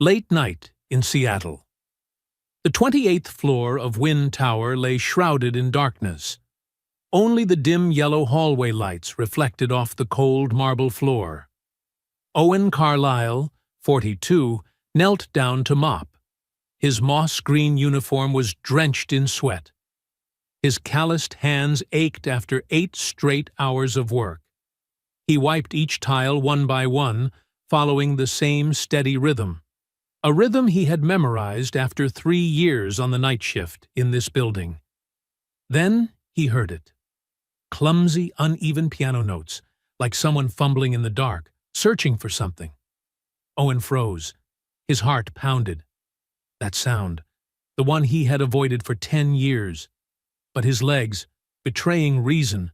Late night in Seattle. The 28th floor of Wynn Tower lay shrouded in darkness. Only the dim yellow hallway lights reflected off the cold marble floor. Owen Carlyle, 42, knelt down to mop. His moss-green uniform was drenched in sweat. His calloused hands ached after 8 straight hours of work. He wiped each tile one by one, following the same steady rhythm. A rhythm he had memorized after 3 years on the night shift in this building. Then he heard it. Clumsy, uneven piano notes, like someone fumbling in the dark, searching for something. Owen froze. His heart pounded. That sound, the one he had avoided for 10 years. But his legs, betraying reason,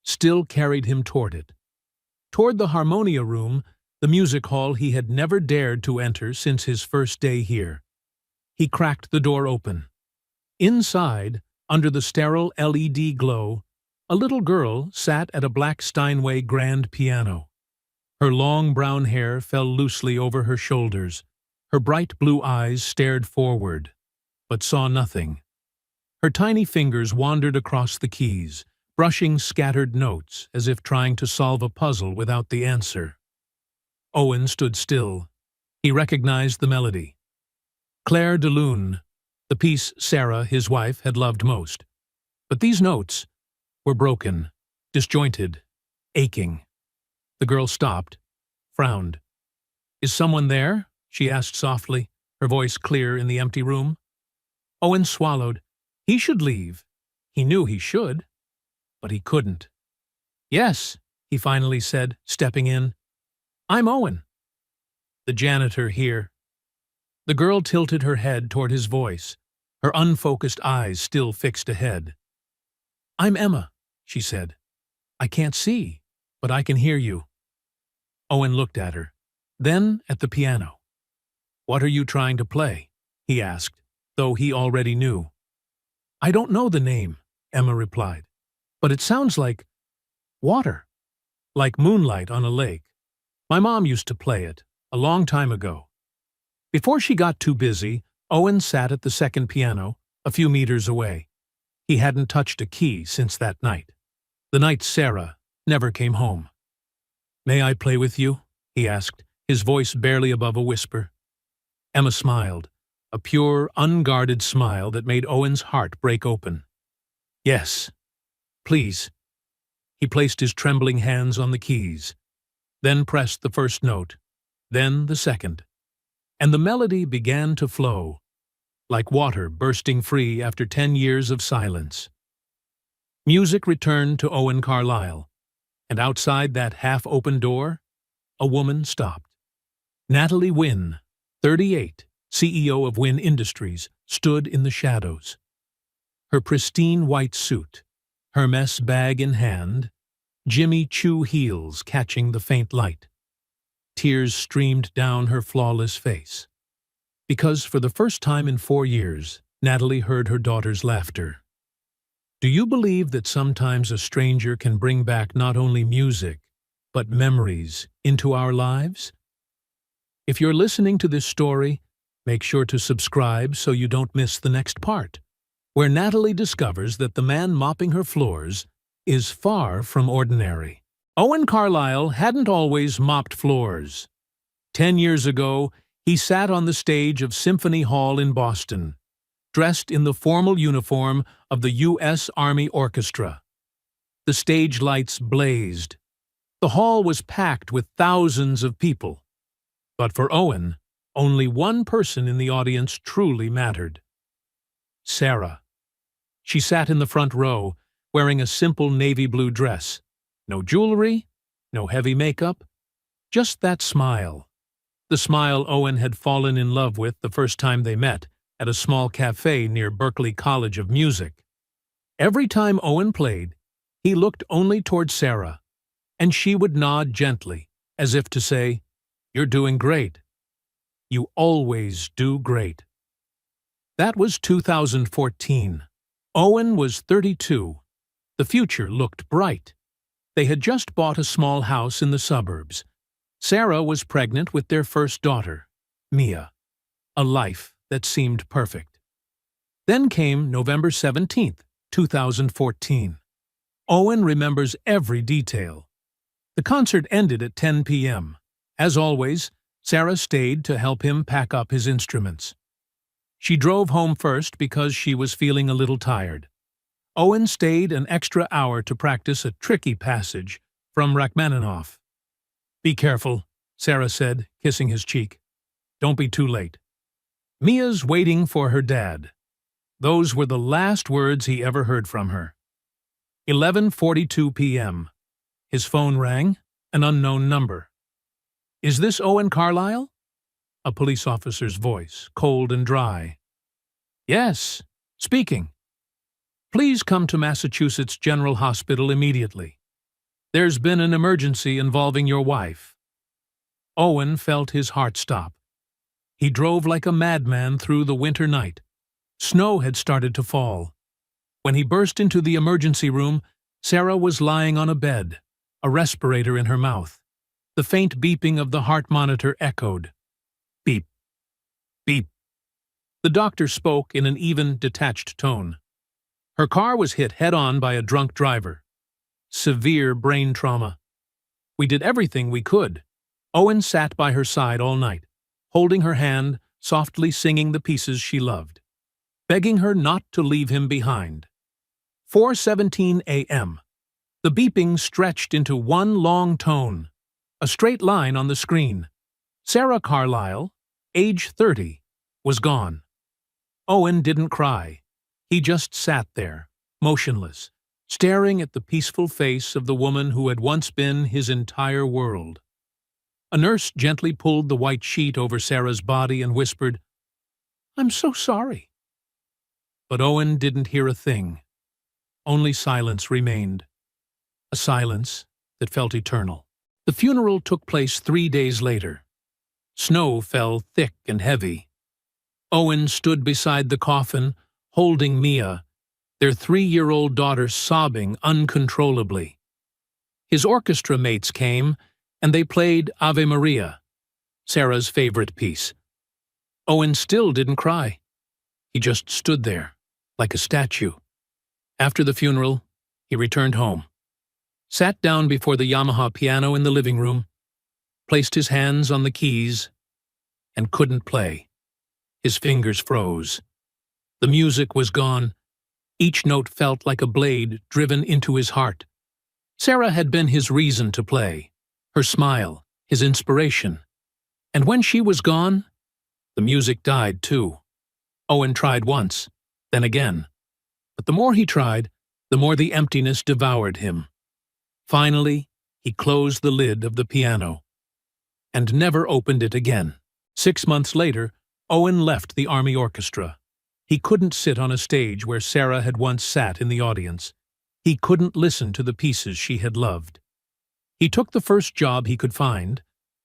still carried him toward it. Toward the harmonia room, the music hall he had never dared to enter since his first day here. He cracked the door open. Inside, under the sterile LED glow, a little girl sat at a black Steinway grand piano. Her long brown hair fell loosely over her shoulders. Her bright blue eyes stared forward, but saw nothing. Her tiny fingers wandered across the keys, brushing scattered notes as if trying to solve a puzzle without the answer. Owen stood still. He recognized the melody. Claire de Lune, the piece Sarah, his wife, had loved most. But these notes were broken, disjointed, aching. The girl stopped, frowned. "Is someone there?" she asked softly, her voice clear in the empty room. Owen swallowed. He should leave. He knew he should, but he couldn't. "Yes," he finally said, stepping in. "I'm Owen." "The janitor here." The girl tilted her head toward his voice, her unfocused eyes still fixed ahead. "I'm Emma," she said. "I can't see, but I can hear you." Owen looked at her, then at the piano. "What are you trying to play?" he asked, though he already knew. "I don't know the name," Emma replied, "but it sounds like water, like moonlight on a lake. My mom used to play it, a long time ago." Before she got too busy, Owen sat at the second piano, a few meters away. He hadn't touched a key since that night. The night Sarah never came home. "May I play with you?" he asked, his voice barely above a whisper. Emma smiled, a pure, unguarded smile that made Owen's heart break open. "Yes, please." He placed his trembling hands on the keys, then pressed the first note, then the second. And the melody began to flow, like water bursting free after 10 years of silence. Music returned to Owen Carlyle, and outside that half-open door, a woman stopped. Natalie Wynn, 38, CEO of Wynn Industries, stood in the shadows. Her pristine white suit, Hermes bag in hand, Jimmy Choo heels catching the faint light. Tears streamed down her flawless face. Because for the first time in 4 years, Natalie heard her daughter's laughter. "Do you believe that sometimes a stranger can bring back not only music, but memories into our lives?" If you're listening to this story, make sure to subscribe so you don't miss the next part, where Natalie discovers that the man mopping her floors is far from ordinary. Owen Carlyle hadn't always mopped floors. 10 years ago, he sat on the stage of Symphony Hall in Boston, dressed in the formal uniform of the U.S. Army Orchestra. The stage lights blazed. The hall was packed with thousands of people. But for Owen, only one person in the audience truly mattered. Sarah. She sat in the front row, wearing a simple navy blue dress. No jewelry, no heavy makeup, just that smile. The smile Owen had fallen in love with the first time they met at a small cafe near Berklee College of Music. Every time Owen played, he looked only toward Sarah, and she would nod gently, as if to say, "You're doing great. You always do great." That was 2014. Owen was 32. The future looked bright. They had just bought a small house in the suburbs. Sarah was pregnant with their first daughter, Mia. a life that seemed perfect. Then came November 17th, 2014. Owen remembers every detail. The concert ended at 10 p.m. As always, Sarah stayed to help him pack up his instruments. She drove home first because she was feeling a little tired. Owen stayed an extra hour to practice a tricky passage from Rachmaninoff. "Be careful," Sarah said, kissing his cheek. "Don't be too late." Mia's waiting for her dad. Those were the last words he ever heard from her. 11:42 p.m. His phone rang, an unknown number. "Is this Owen Carlyle?" A police officer's voice, cold and dry. "Yes, speaking. Please come to Massachusetts General Hospital immediately. There's been an emergency involving your wife." Owen felt his heart stop. He drove like a madman through the winter night. Snow had started to fall. When he burst into the emergency room, Sarah was lying on a bed, a respirator in her mouth. The faint beeping of the heart monitor echoed. Beep. Beep. The doctor spoke in an even, detached tone. Her car was hit head-on by a drunk driver. Severe brain trauma. "We did everything we could." Owen sat by her side all night, holding her hand, softly singing the pieces she loved, begging her not to leave him behind. 4:17 a.m. The beeping stretched into one long tone, a straight line on the screen. Sarah Carlyle, age 30, was gone. Owen didn't cry. He just sat there, motionless, staring at the peaceful face of the woman who had once been his entire world. A nurse gently pulled the white sheet over Sarah's body and whispered, "I'm so sorry." But Owen didn't hear a thing. Only silence remained. A silence that felt eternal. The funeral took place 3 days later. Snow fell thick and heavy. Owen stood beside the coffin, holding Mia, their 3-year-old daughter sobbing uncontrollably. His orchestra mates came, and they played Ave Maria, Sarah's favorite piece. Owen still didn't cry. He just stood there, like a statue. After the funeral, he returned home, sat down before the Yamaha piano in the living room, placed his hands on the keys, and couldn't play. His fingers froze. The music was gone. Each note felt like a blade driven into his heart. Sarah had been his reason to play, her smile, his inspiration. And when she was gone, the music died too. Owen tried once, then again. But the more he tried, the more the emptiness devoured him. Finally, he closed the lid of the piano and never opened it again. 6 months later, Owen left the Army Orchestra. He couldn't sit on a stage where Sarah had once sat in the audience. He couldn't listen to the pieces she had loved. He took the first job he could find,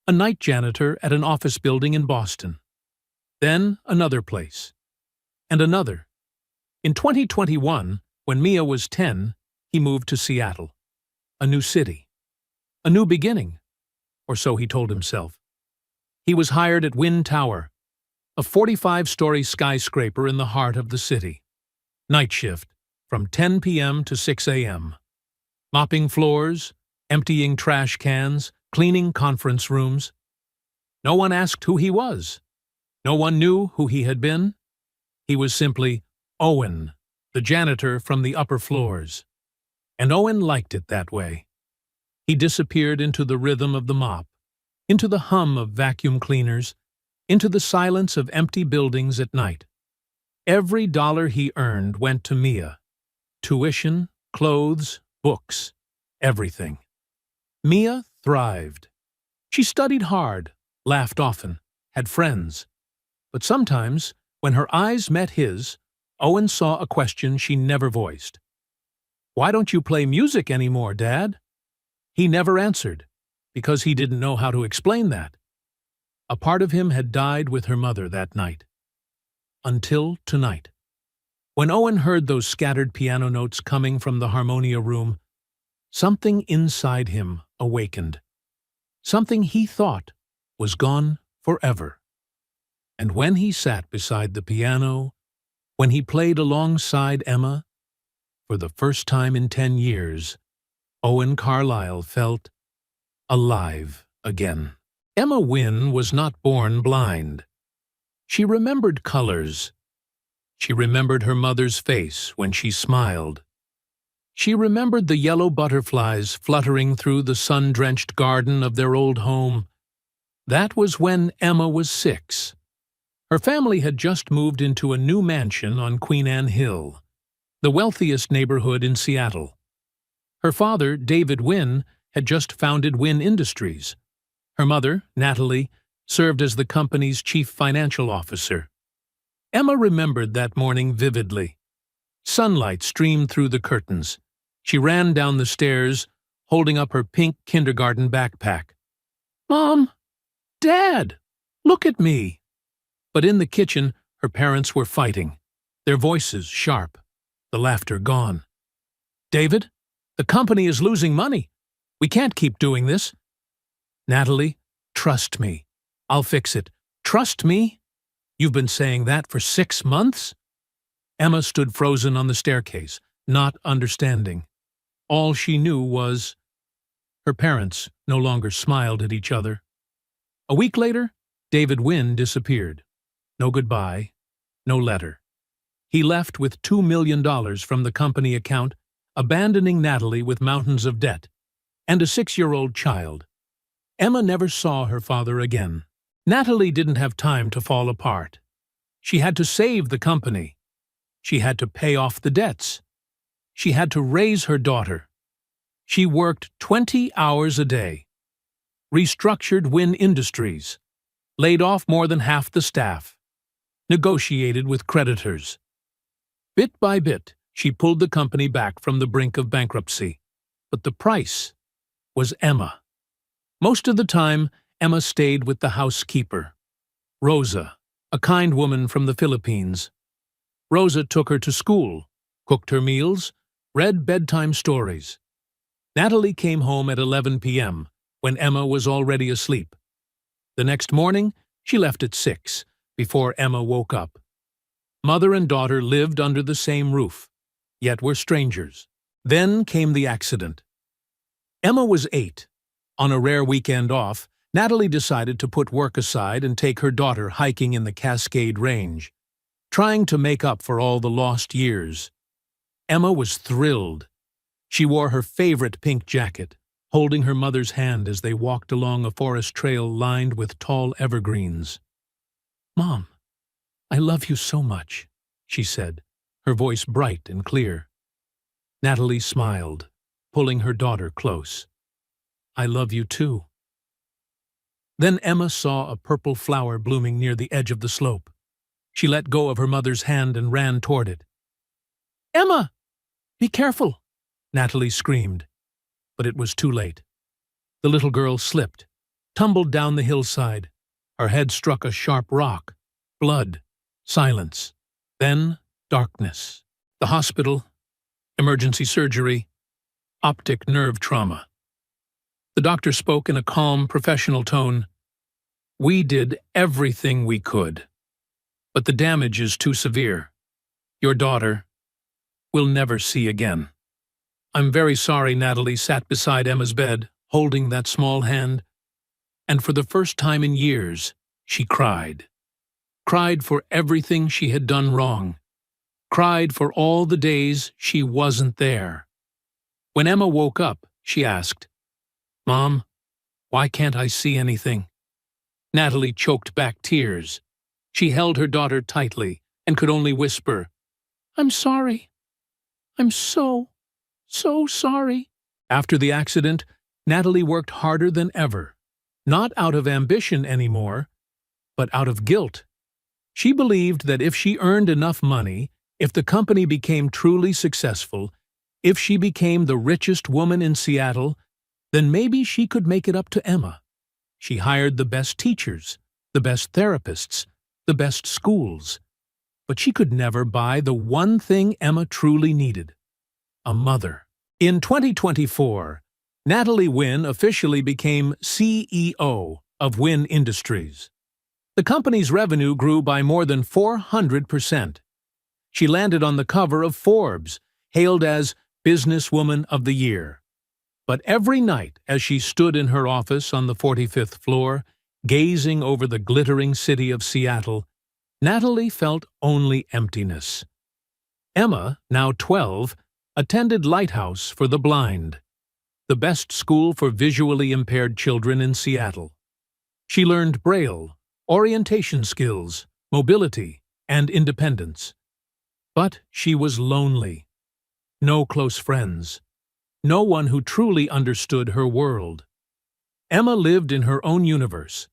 a night janitor at an office building in Boston. Then another place. And another. In 2021, when Mia was 10, he moved to Seattle. A new city. A new beginning. Or so he told himself. He was hired at Wind Tower, a 45-story skyscraper in the heart of the city. Night shift, from 10 p.m. to 6 a.m. Mopping floors, emptying trash cans, cleaning conference rooms. No one asked who he was. No one knew who he had been. He was simply Owen, the janitor from the upper floors. And Owen liked it that way. He disappeared into the rhythm of the mop, into the hum of vacuum cleaners, into the silence of empty buildings at night. Every dollar he earned went to Mia. Tuition, clothes, books, everything. Mia thrived. She studied hard, laughed often, had friends. But sometimes, when her eyes met his, Owen saw a question she never voiced. "Why don't you play music anymore, Dad?" He never answered, because he didn't know how to explain that. A part of him had died with her mother that night. Until tonight. When Owen heard those scattered piano notes coming from the harmonia room, something inside him awakened. Something he thought was gone forever. And when he sat beside the piano, when he played alongside Emma, for the first time in 10 years, Owen Carlyle felt alive again. Emma Wynne was not born blind. She remembered colors. She remembered her mother's face when she smiled. She remembered the yellow butterflies fluttering through the sun-drenched garden of their old home. That was when Emma was 6. Her family had just moved into a new mansion on Queen Anne Hill, the wealthiest neighborhood in Seattle. Her father, David Wynne, had just founded Wynne Industries. Her mother, Natalie, served as the company's chief financial officer. Emma remembered that morning vividly. Sunlight streamed through the curtains. She ran down the stairs, holding up her pink kindergarten backpack. "Mom! Dad! Look at me!" But in the kitchen, her parents were fighting, their voices sharp, the laughter gone. "David, the company is losing money. We can't keep doing this." "Natalie, trust me. I'll fix it. Trust me? You've been saying that for 6 months?" Emma stood frozen on the staircase, not understanding. All she knew was her parents no longer smiled at each other. A week later, David Wynne disappeared. No goodbye, no letter. He left with $2 million from the company account, abandoning Natalie with mountains of debt and a 6-year-old child. Emma never saw her father again. Natalie didn't have time to fall apart. She had to save the company. She had to pay off the debts. She had to raise her daughter. She worked 20 hours a day, restructured Wynne Industries, laid off more than half the staff, negotiated with creditors. Bit by bit, she pulled the company back from the brink of bankruptcy. But the price was Emma. Most of the time, Emma stayed with the housekeeper, Rosa, a kind woman from the Philippines. Rosa took her to school, cooked her meals, read bedtime stories. Natalie came home at 11 p.m., when Emma was already asleep. The next morning, she left at 6, before Emma woke up. Mother and daughter lived under the same roof, yet were strangers. Then came the accident. Emma was 8. On a rare weekend off, Natalie decided to put work aside and take her daughter hiking in the Cascade Range, trying to make up for all the lost years. Emma was thrilled. She wore her favorite pink jacket, holding her mother's hand as they walked along a forest trail lined with tall evergreens. "Mom, I love you so much," she said, her voice bright and clear. Natalie smiled, pulling her daughter close. "I love you too." Then Emma saw a purple flower blooming near the edge of the slope. She let go of her mother's hand and ran toward it. "Emma! Be careful!" Natalie screamed. But it was too late. The little girl slipped, tumbled down the hillside. Her head struck a sharp rock. Blood. Silence. Then darkness. The hospital. Emergency surgery. Optic nerve trauma. The doctor spoke in a calm, professional tone. "We did everything we could, but the damage is too severe. Your daughter will never see again." "I'm very sorry." Natalie sat beside Emma's bed, holding that small hand, and for the first time in years, she cried. Cried for everything she had done wrong. Cried for all the days she wasn't there. When Emma woke up, she asked, "Mom, why can't I see anything?" Natalie choked back tears. She held her daughter tightly and could only whisper, "I'm sorry. I'm so sorry." After the accident, Natalie worked harder than ever, not out of ambition anymore, but out of guilt. She believed that if she earned enough money, if the company became truly successful, if she became the richest woman in Seattle, then maybe she could make it up to Emma. She hired the best teachers, the best therapists, the best schools. But she could never buy the one thing Emma truly needed: a mother. In 2024, Natalie Wynne officially became CEO of Wynne Industries. The company's revenue grew by more than 400%. She landed on the cover of Forbes, hailed as Businesswoman of the Year. But every night, as she stood in her office on the 45th floor, gazing over the glittering city of Seattle, Natalie felt only emptiness. Emma, now 12, attended Lighthouse for the Blind, the best school for visually impaired children in Seattle. She learned Braille, orientation skills, mobility, and independence. But she was lonely. No close friends. No one who truly understood her world. Emma lived in her own universe,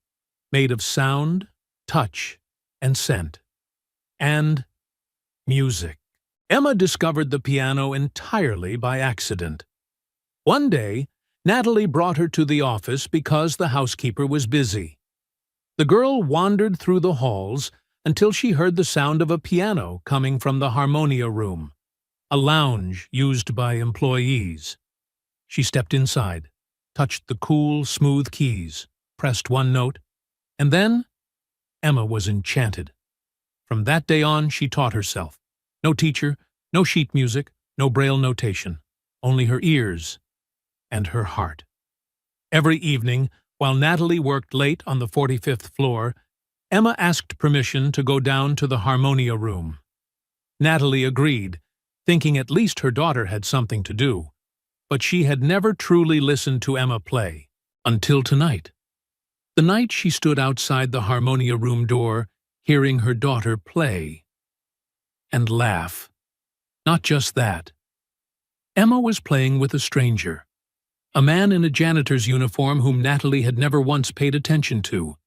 made of sound, touch, and scent. And music. Emma discovered the piano entirely by accident. One day, Natalie brought her to the office because the housekeeper was busy. The girl wandered through the halls until she heard the sound of a piano coming from the harmonia room, a lounge used by employees. She stepped inside, touched the cool, smooth keys, pressed one note, and then Emma was enchanted. From that day on, she taught herself. No teacher, no sheet music, no Braille notation, only her ears and her heart. Every evening, while Natalie worked late on the 45th floor, Emma asked permission to go down to the harmonia room. Natalie agreed, thinking at least her daughter had something to do, but she had never truly listened to Emma play, until tonight. The night she stood outside the harmonia room door, hearing her daughter play and laugh. Not just that. Emma was playing with a stranger, a man in a janitor's uniform whom Natalie had never once paid attention to.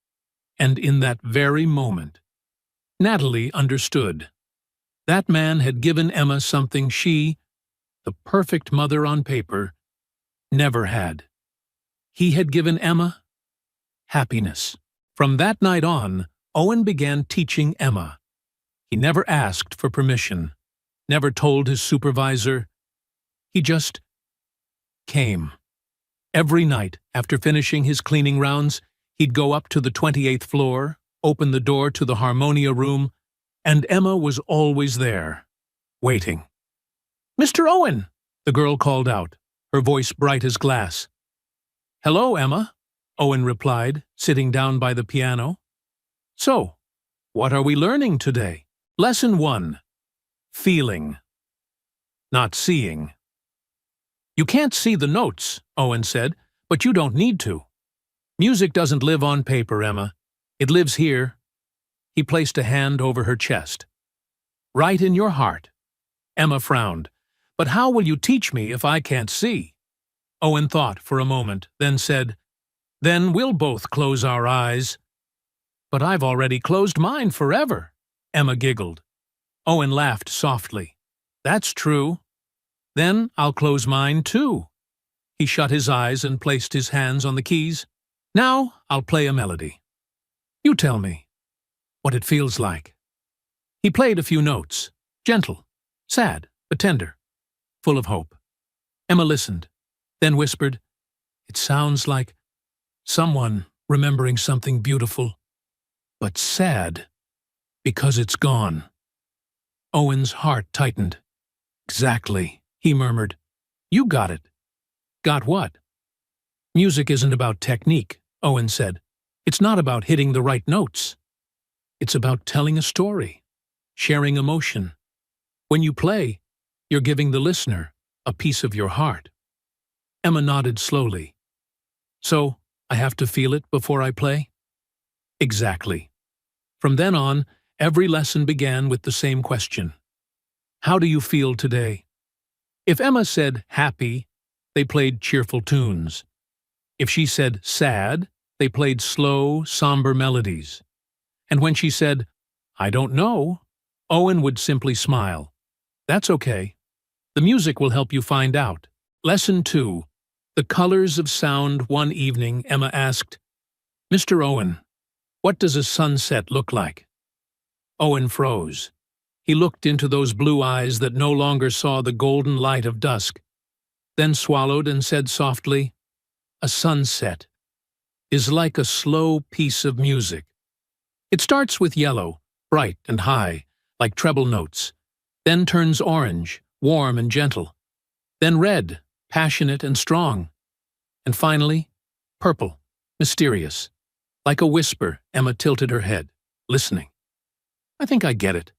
And in that very moment, Natalie understood. That man had given Emma something she, the perfect mother on paper, never had. He had given Emma happiness. From that night on, Owen began teaching Emma. He never asked for permission, never told his supervisor. He just came. Every night, after finishing his cleaning rounds, he'd go up to the 28th floor, open the door to the harmonia room, and Emma was always there, waiting. "Mr. Owen!" the girl called out, her voice bright as glass. "Hello, Emma," Owen replied, sitting down by the piano. "So, what are we learning today?" Lesson 1. Feeling. Not seeing. "You can't see the notes," Owen said, "but you don't need to. Music doesn't live on paper, Emma. It lives here." He placed a hand over her chest. "Right in your heart." Emma frowned. "But how will you teach me if I can't see?" Owen thought for a moment, then said, "Then we'll both close our eyes." "But I've already closed mine forever," Emma giggled. Owen laughed softly. "That's true. Then I'll close mine too." He shut his eyes and placed his hands on the keys. "Now I'll play a melody. You tell me what it feels like." He played a few notes, gentle, sad, but tender, full of hope. Emma listened, then whispered, "It sounds like someone remembering something beautiful, but sad because it's gone." Owen's heart tightened. "Exactly," he murmured. "You got it." "Got what?" "Music isn't about technique," Owen said. "It's not about hitting the right notes. It's about telling a story, sharing emotion. When you play, you're giving the listener a piece of your heart." Emma nodded slowly. "So, I have to feel it before I play?" "Exactly." From then on, every lesson began with the same question. "How do you feel today?" If Emma said happy, they played cheerful tunes. If she said sad, they played slow, somber melodies. And when she said, "I don't know," Owen would simply smile. "That's okay. The music will help you find out." Lesson 2. The Colors of Sound. One evening, Emma asked, "Mr. Owen, what does a sunset look like?" Owen froze. He looked into those blue eyes that no longer saw the golden light of dusk, then swallowed and said softly, "A sunset is like a slow piece of music, It starts with yellow, bright and high, like treble notes, then turns orange, warm and gentle, then red, passionate and strong, and finally, purple, mysterious. Like a whisper, Emma tilted her head, listening. I think I get it.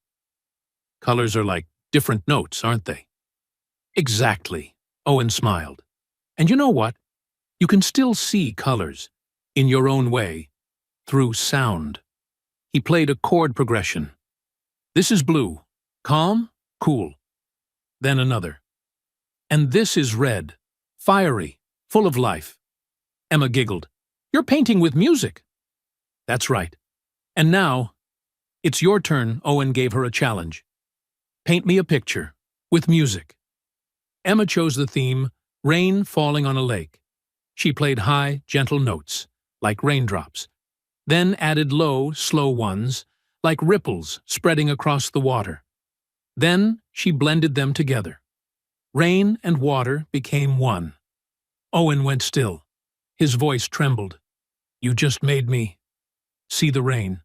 Colors are like different notes, aren't they? Exactly, Owen smiled. And you know what? You can still see colors, in your own way, through sound. He played a chord progression. This is blue, calm, cool. Then another. And this is red, fiery, full of life. Emma giggled. You're painting with music. That's right. And now, it's your turn, Owen gave her a challenge. Paint me a picture, with music. Emma chose the theme, rain falling on a lake. She played high, gentle notes, like raindrops, then added low, slow ones, like ripples spreading across the water. Then she blended them together. Rain and water became one. Owen went still. His voice trembled. You just made me see the rain.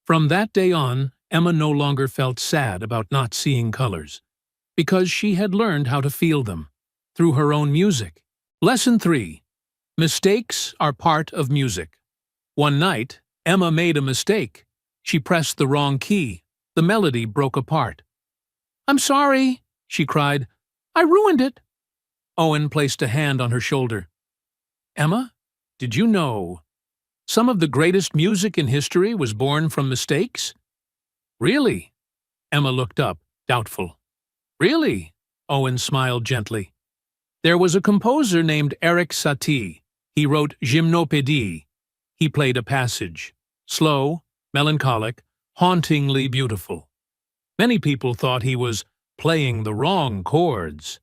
From that day on, Emma no longer felt sad about not seeing colors, because she had learned how to feel them, through her own music. Lesson 3. Mistakes are part of music. One night, Emma made a mistake. She pressed the wrong key. The melody broke apart. I'm sorry, she cried. I ruined it. Owen placed a hand on her shoulder. Emma, did you know some of the greatest music in history was born from mistakes? Really? Emma looked up, doubtful. Really? Owen smiled gently. There was a composer named Erik Satie. He wrote Gymnopédie. He played a passage. Slow, melancholic, hauntingly beautiful. Many people thought he was playing the wrong chords.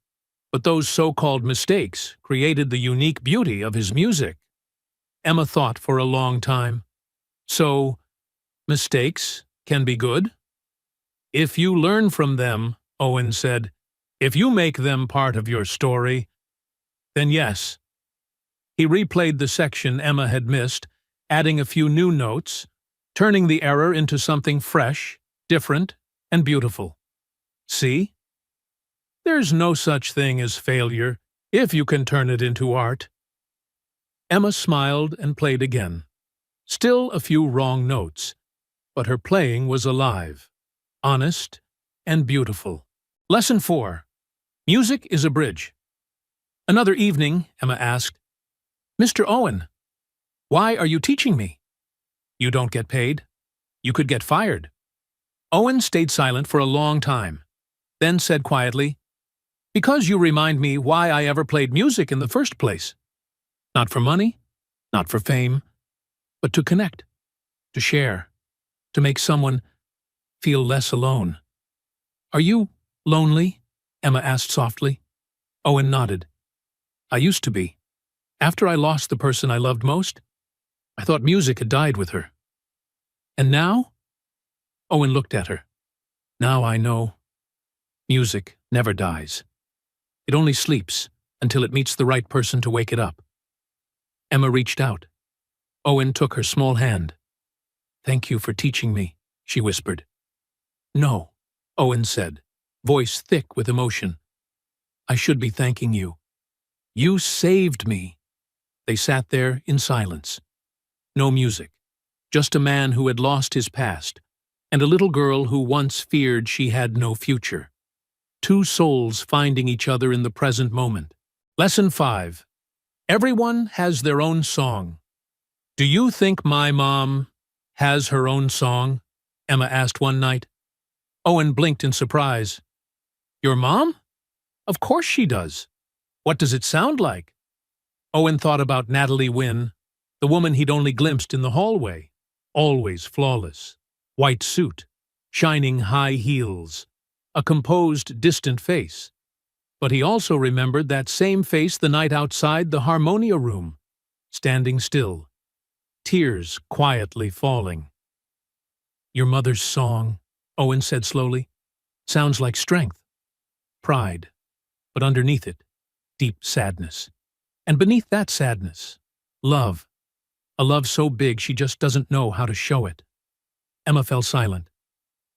But those so-called mistakes created the unique beauty of his music. Emma thought for a long time. So, mistakes can be good? If you learn from them, Owen said, if you make them part of your story, then yes. He replayed the section Emma had missed, adding a few new notes, turning the error into something fresh, different, and beautiful. See? There's no such thing as failure if you can turn it into art. Emma smiled and played again. Still a few wrong notes, but her playing was alive, honest, and beautiful. Lesson 4. Music is a bridge. Another evening, Emma asked, Mr. Owen, why are you teaching me? You don't get paid. You could get fired. Owen stayed silent for a long time, then said quietly, because you remind me why I ever played music in the first place. Not for money, not for fame, but to connect, to share, to make someone feel less alone. Are you lonely? Emma asked softly. Owen nodded. I used to be. After I lost the person I loved most, I thought music had died with her. And now? Owen looked at her. Now I know. Music never dies. It only sleeps until it meets the right person to wake it up. Emma reached out. Owen took her small hand. Thank you for teaching me, she whispered. No, Owen said, voice thick with emotion. I should be thanking you. You saved me. They sat there in silence. No music, just a man who had lost his past, and a little girl who once feared she had no future. Two souls finding each other in the present moment. Lesson 5. Everyone has their own song. Do you think my mom has her own song? Emma asked one night. Owen blinked in surprise. Your mom? Of course she does. What does it sound like? Owen thought about Natalie Wynne, the woman he'd only glimpsed in the hallway. Always flawless. White suit, shining high heels, a composed, distant face. But he also remembered that same face the night outside the harmonia room, standing still, tears quietly falling. Your mother's song, Owen said slowly, sounds like strength, pride, but underneath it, deep sadness. And beneath that sadness, love. A love so big she just doesn't know how to show it. Emma fell silent.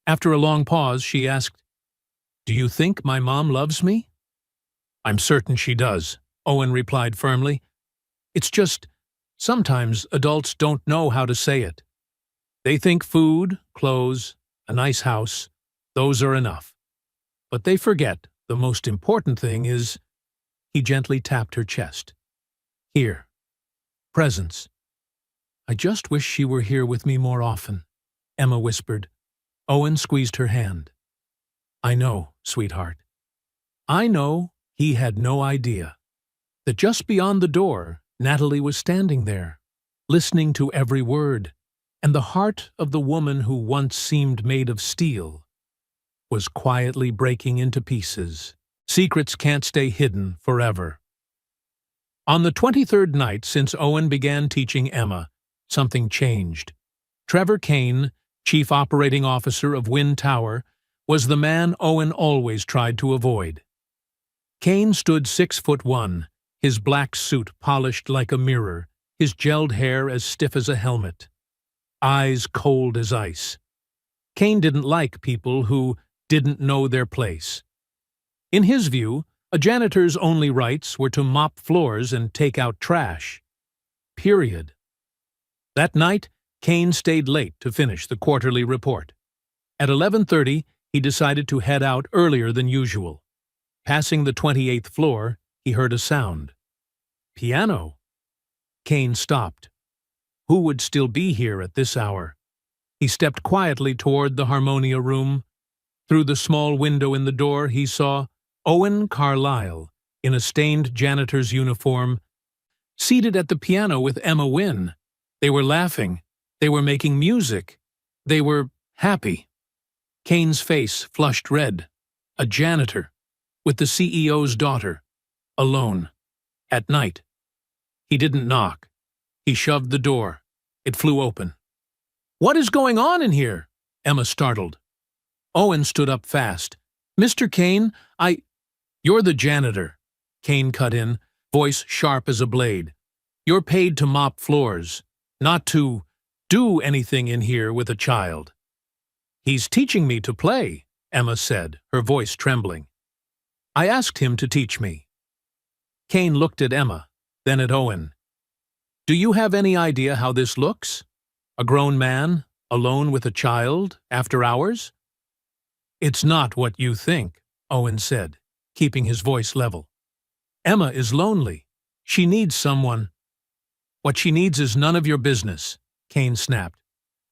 After a long pause, she asked, "Do you think my mom loves me?" "I'm certain she does," Owen replied firmly. "It's just, sometimes adults don't know how to say it. They think food, clothes, a nice house, those are enough. But they forget the most important thing is—" He gently tapped her chest. "Here. Presents." "I just wish she were here with me more often," Emma whispered. Owen squeezed her hand. "I know, sweetheart." I know he had no idea that just beyond the door, Natalie was standing there, listening to every word, and the heart of the woman who once seemed made of steel was quietly breaking into pieces. Secrets can't stay hidden forever. On the 23rd night since Owen began teaching Emma, something changed. Trevor Kane, Chief Operating Officer of Wind Tower, was the man Owen always tried to avoid. Kane stood 6'1", his black suit polished like a mirror, his gelled hair as stiff as a helmet, eyes cold as ice. Kane didn't like people who didn't know their place. In his view, a janitor's only rights were to mop floors and take out trash. Period. That night, Kane stayed late to finish the quarterly report. At 11:30, he decided to head out earlier than usual. Passing the 28th floor, he heard a sound. Piano. Kane stopped. Who would still be here at this hour? He stepped quietly toward the harmonia room. Through the small window in the door, he saw Owen Carlyle, in a stained janitor's uniform, seated at the piano with Emma Wynne. They were laughing. They were making music. They were happy. Kane's face flushed red. A janitor, with the CEO's daughter, alone, at night. He didn't knock. He shoved the door. It flew open. "What is going on in here?" Emma startled. Owen stood up fast. "Mr. Kane, You're the janitor," Kane cut in, voice sharp as a blade. "You're paid to mop floors, not to do anything in here with a child." "He's teaching me to play," Emma said, her voice trembling. "I asked him to teach me." Kane looked at Emma, then at Owen. "Do you have any idea how this looks? A grown man, alone with a child, after hours?" "It's not what you think," Owen said, keeping his voice level. "Emma is lonely. She needs someone." "What she needs is none of your business," Kane snapped.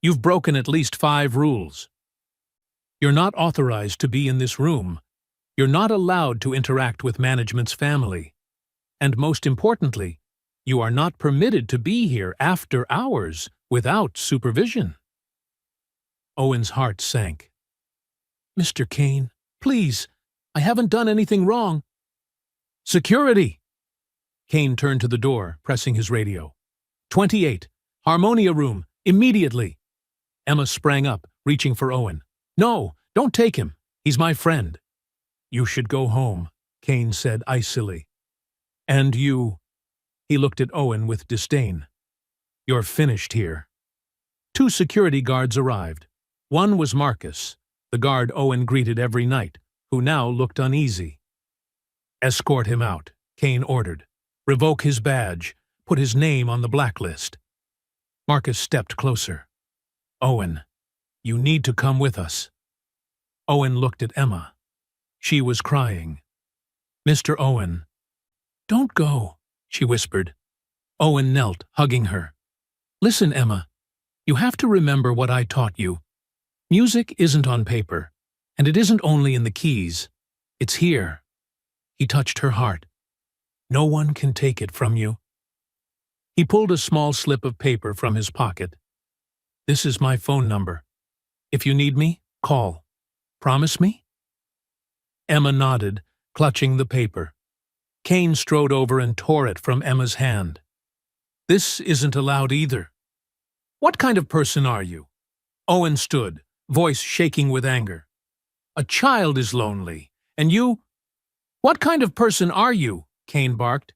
"You've broken at least 5 rules. You're not authorized to be in this room. You're not allowed to interact with management's family. And most importantly, you are not permitted to be here after hours without supervision." Owen's heart sank. "Mr. Kane, please, I haven't done anything wrong." "Security!" Kane turned to the door, pressing his radio. 28, Harmonia Room, immediately!" Emma sprang up, reaching for Owen. "No, don't take him. He's my friend." "You should go home," Kane said icily. "And you—" He looked at Owen with disdain. "You're finished here." 2 security guards arrived. One was Marcus, the guard Owen greeted every night, who now looked uneasy. "Escort him out," Kane ordered. "Revoke his badge. Put his name on the blacklist." Marcus stepped closer. "Owen, you need to come with us." Owen looked at Emma. She was crying. "Mr. Owen." "Don't go," she whispered. Owen knelt, hugging her. "Listen, Emma, you have to remember what I taught you. Music isn't on paper, and it isn't only in the keys. It's here." He touched her heart. "No one can take it from you." He pulled a small slip of paper from his pocket. "This is my phone number. If you need me, call. Promise me?" Emma nodded, clutching the paper. Kane strode over and tore it from Emma's hand. "This isn't allowed either." "What kind of person are you?" Owen stood, voice shaking with anger. "A child is lonely, and you—" "What kind of person are you?" Kane barked.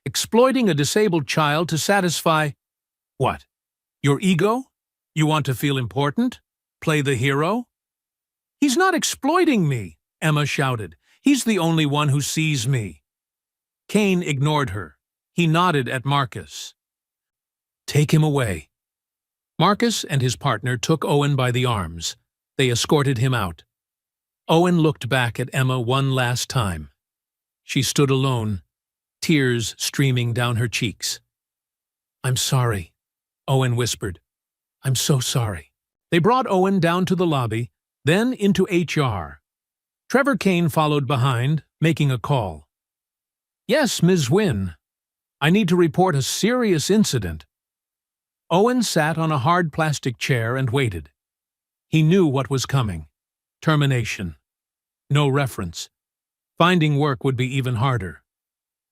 "Exploiting a disabled child to satisfy—" "What? Your ego? You want to feel important? play the hero? He's not exploiting me, Emma shouted. He's the only one who sees me. Kane ignored her. He nodded at Marcus. Take him away. Marcus and his partner took Owen by the arms. They escorted him out. Owen looked back at Emma one last time. She stood alone, tears streaming down her cheeks. I'm sorry, Owen whispered. I'm so sorry. They brought Owen down to the lobby, then into HR. Trevor Kane followed behind, making a call. Yes, Ms. Wynne. I need to report a serious incident. Owen sat on a hard plastic chair and waited. He knew what was coming. Termination. No reference. Finding work would be even harder.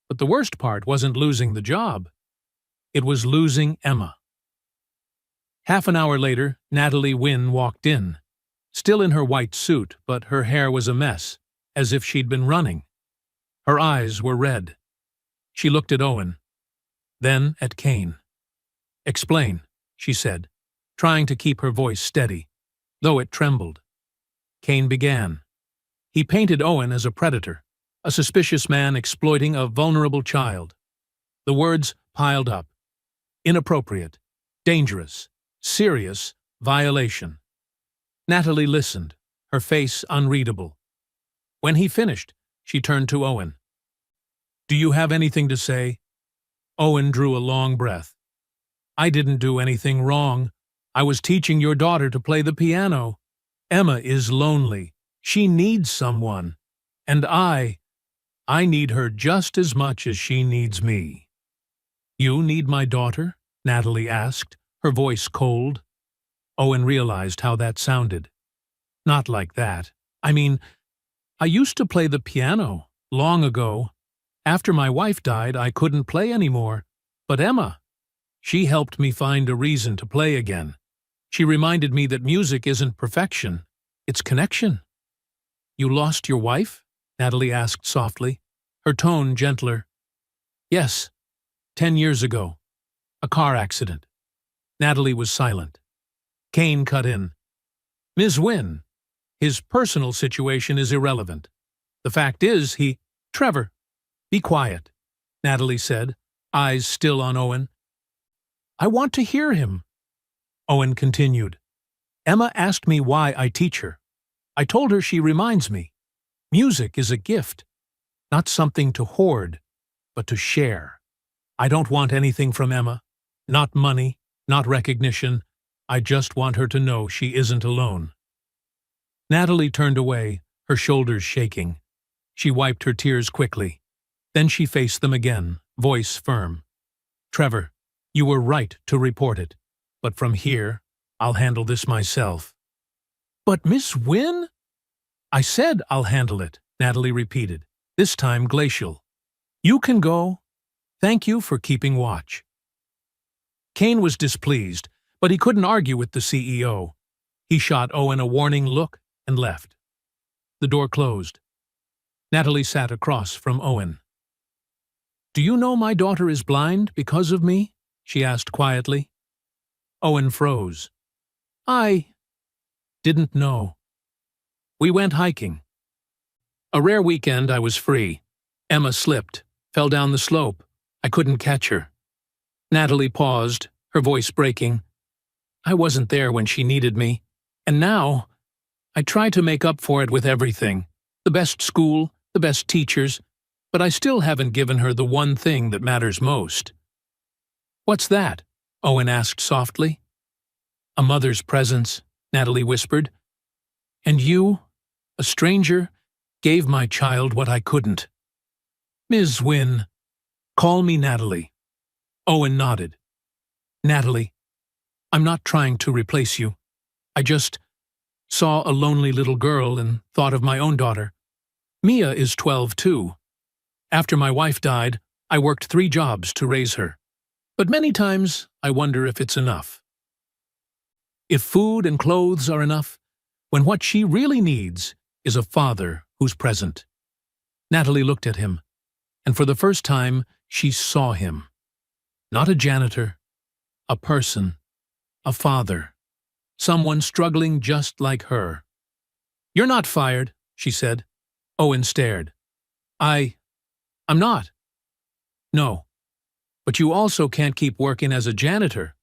But the worst part wasn't losing the job. It was losing Emma. Half an hour later, Natalie Wynne walked in, still in her white suit, but her hair was a mess, as if she'd been running. Her eyes were red. She looked at Owen, then at Kane. Explain, she said, trying to keep her voice steady, though it trembled. Kane began. He painted Owen as a predator, a suspicious man exploiting a vulnerable child. The words piled up. Inappropriate, dangerous, serious violation. Natalie listened, her face unreadable. When he finished, she turned to Owen. Do you have anything to say? Owen drew a long breath. I didn't do anything wrong. I was teaching your daughter to play the piano. Emma is lonely. She needs someone. And I need her just as much as she needs me. You need my daughter? Natalie asked, her voice cold. Owen realized how that sounded. Not like that. I mean, I used to play the piano, long ago. After my wife died, I couldn't play anymore. But Emma, she helped me find a reason to play again. She reminded me that music isn't perfection, it's connection. You lost your wife? Natalie asked softly, her tone gentler. Yes, 10 years ago. A car accident. Natalie was silent. Kane cut in. Ms. Wynne, his personal situation is irrelevant. The fact is, Trevor, be quiet, Natalie said, eyes still on Owen. I want to hear him. Owen continued. Emma asked me why I teach her. I told her she reminds me. Music is a gift, not something to hoard, but to share. I don't want anything from Emma, not money, not recognition. I just want her to know she isn't alone. Natalie turned away, her shoulders shaking. She wiped her tears quickly. Then she faced them again, voice firm. Trevor, you were right to report it, but from here, I'll handle this myself. But Miss Wynne? I said I'll handle it, Natalie repeated, this time glacial. You can go. Thank you for keeping watch. Kane was displeased, but he couldn't argue with the CEO. He shot Owen a warning look and left. The door closed. Natalie sat across from Owen. Do you know my daughter is blind because of me? She asked quietly. Owen froze. I didn't know. We went hiking. A rare weekend I was free. Emma slipped, fell down the slope. I couldn't catch her. Natalie paused, her voice breaking. I wasn't there when she needed me. And now, I try to make up for it with everything. The best school, the best teachers, but I still haven't given her the one thing that matters most. What's that? Owen asked softly. A mother's presence, Natalie whispered. And you, a stranger, gave my child what I couldn't. Ms. Wynne, call me Natalie. Owen nodded. Natalie, I'm not trying to replace you. I just saw a lonely little girl and thought of my own daughter. Mia is 12 too. After my wife died, I worked 3 jobs to raise her. But many times, I wonder if it's enough. If food and clothes are enough, when what she really needs is a father who's present. Natalie looked at him, and for the first time, she saw him. Not a janitor, a person, a father, someone struggling just like her. "You're not fired," she said. Owen stared. I'm not." "No. But you also can't keep working as a janitor."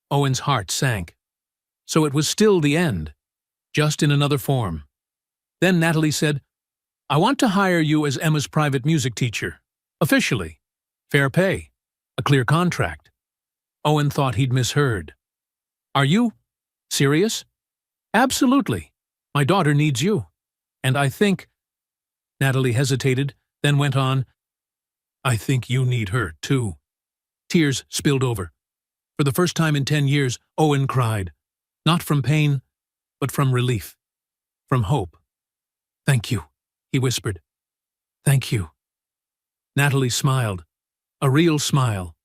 Owen's heart sank. So it was still the end, just in another form. Then Natalie said, "I want to hire you as Emma's private music teacher. Officially. Fair pay. A clear contract." Owen thought he'd misheard. "Are you serious?" "Absolutely. My daughter needs you. And I think—" Natalie hesitated, then went on, "I think you need her, too." Tears spilled over. For the first time in 10 years, Owen cried. Not from pain, but from relief. From hope. "Thank you," he whispered. "Thank you." Natalie smiled. A real smile.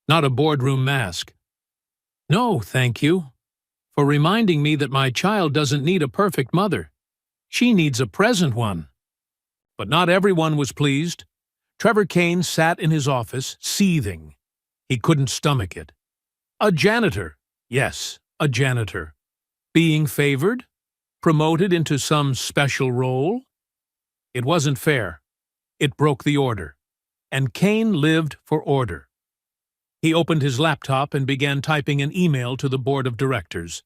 Not a boardroom mask. "No, thank you. For reminding me that my child doesn't need a perfect mother. She needs a present one." But not everyone was pleased. Trevor Kane sat in his office, seething. He couldn't stomach it. A janitor. Yes, a janitor. Being favored? Promoted into some special role? It wasn't fair. It broke the order. And Kane lived for order. He opened his laptop and began typing an email to the board of directors.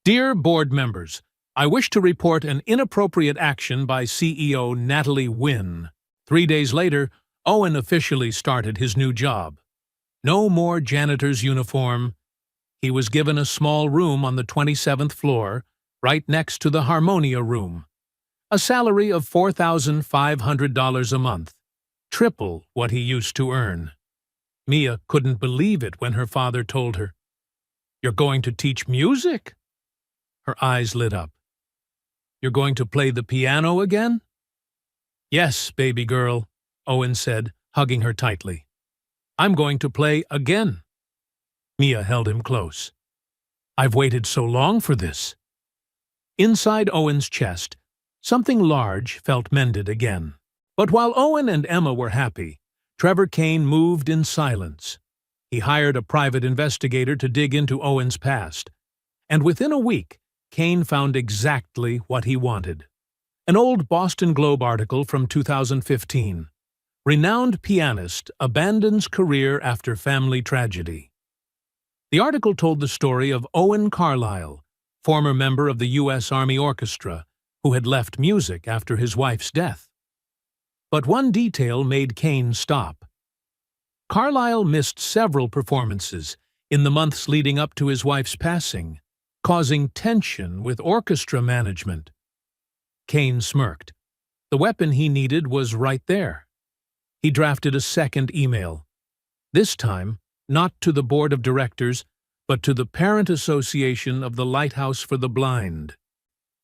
"Dear board members, I wish to report an inappropriate action by CEO Natalie Wynn." 3 days later, Owen officially started his new job. No more janitor's uniform. He was given a small room on the 27th floor, right next to the Harmonia room. A salary of $4,500 a month, triple what he used to earn. Mia couldn't believe it when her father told her, "You're going to teach music?" Her eyes lit up. "You're going to play the piano again?" "Yes, baby girl," Owen said, hugging her tightly. "I'm going to play again." Mia held him close. "I've waited so long for this." Inside Owen's chest, something large felt mended again. But while Owen and Emma were happy, Trevor Kane moved in silence. He hired a private investigator to dig into Owen's past. And within a week, Kane found exactly what he wanted. An old Boston Globe article from 2015. Renowned pianist abandons career after family tragedy. The article told the story of Owen Carlisle, former member of the U.S. Army Orchestra, who had left music after his wife's death. But one detail made Kane stop. Carlisle missed several performances in the months leading up to his wife's passing, causing tension with orchestra management. Kane smirked. The weapon he needed was right there. He drafted a second email. This time, not to the board of directors, but to the Parent Association of the Lighthouse for the Blind,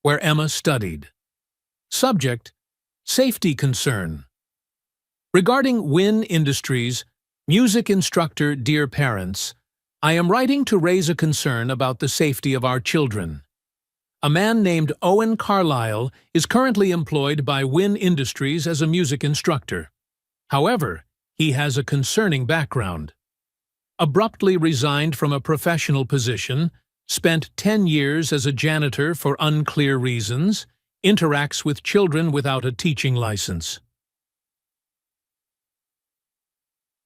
where Emma studied. Subject: Safety concern. Regarding Wynn Industries, music instructor, dear parents, I am writing to raise a concern about the safety of our children. A man named Owen Carlisle is currently employed by Wynn Industries as a music instructor. However, he has a concerning background. Abruptly resigned from a professional position, spent 10 years as a janitor for unclear reasons, interacts with children without a teaching license.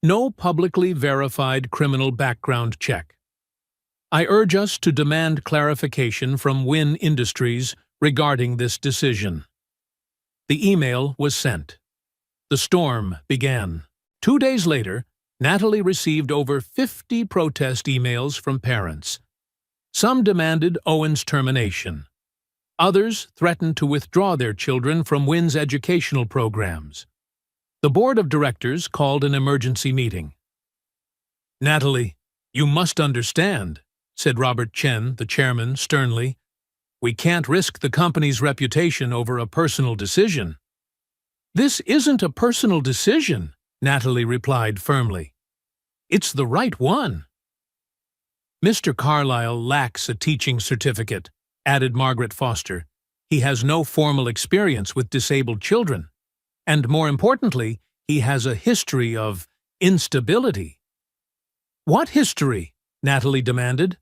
No publicly verified criminal background check. I urge us to demand clarification from Wynn Industries regarding this decision. The email was sent. The storm began. 2 days later, Natalie received over 50 protest emails from parents. Some demanded Owen's termination. Others threatened to withdraw their children from Wynn's educational programs. The board of directors called an emergency meeting. "Natalie, you must understand," said Robert Chen, the chairman, sternly. "We can't risk the company's reputation over a personal decision." "This isn't a personal decision," Natalie replied firmly. "It's the right one." "Mr. Carlisle lacks a teaching certificate," added Margaret Foster. "He has no formal experience with disabled children. And more importantly, he has a history of instability." "What history?" Natalie demanded.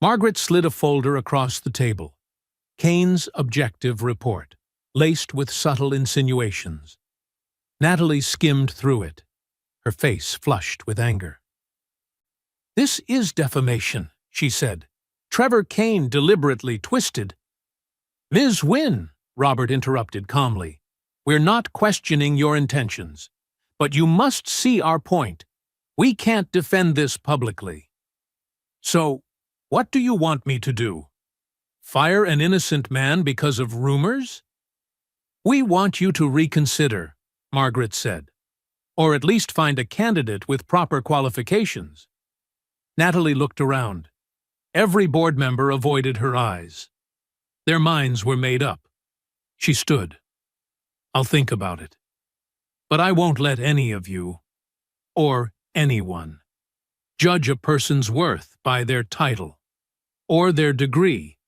Margaret slid a folder across the table. Kane's objective report, laced with subtle insinuations. Natalie skimmed through it, her face flushed with anger. "This is defamation," she said. "Trevor Kane deliberately twisted—" "Ms. Wynne," Robert interrupted calmly, "we're not questioning your intentions. But you must see our point. We can't defend this publicly." "So, what do you want me to do? Fire an innocent man because of rumors?" "We want you to reconsider," Margaret said. "Or at least find a candidate with proper qualifications." Natalie looked around. Every board member avoided her eyes. Their minds were made up. She stood. "I'll think about it. But I won't let any of you, or anyone, judge a person's worth by their title or their degree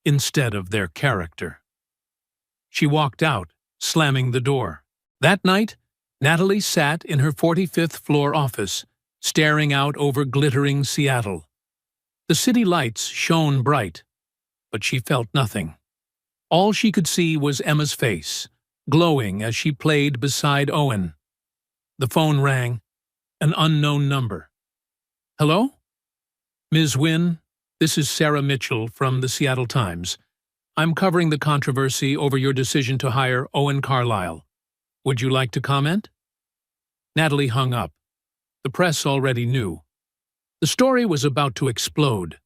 instead of their character." She walked out, slamming the door. That night, Natalie sat in her 45th floor office, staring out over glittering Seattle. The city lights shone bright, but she felt nothing. All she could see was Emma's face, glowing as she played beside Owen. The phone rang. An unknown number. "Hello? Ms. Wynne, this is Sarah Mitchell from the Seattle Times. I'm covering the controversy over your decision to hire Owen Carlisle. Would you like to comment?" Natalie hung up. The press already knew. The story was about to explode.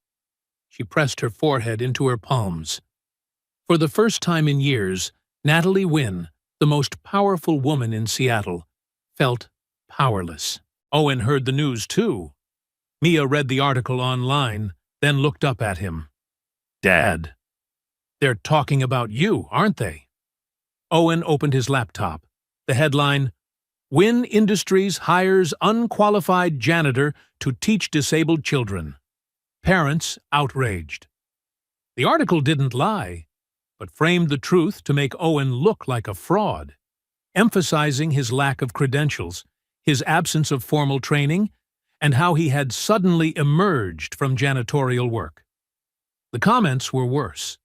She pressed her forehead into her palms. For the first time in years, Natalie Wynne, the most powerful woman in Seattle, felt powerless. Owen heard the news too. Mia read the article online, then looked up at him. "Dad, they're talking about you, aren't they?" Owen opened his laptop. The headline, "Wynne Industries hires unqualified janitor to teach disabled children. Parents outraged." The article didn't lie, but framed the truth to make Owen look like a fraud, emphasizing his lack of credentials, his absence of formal training, and how he had suddenly emerged from janitorial work. The comments were worse.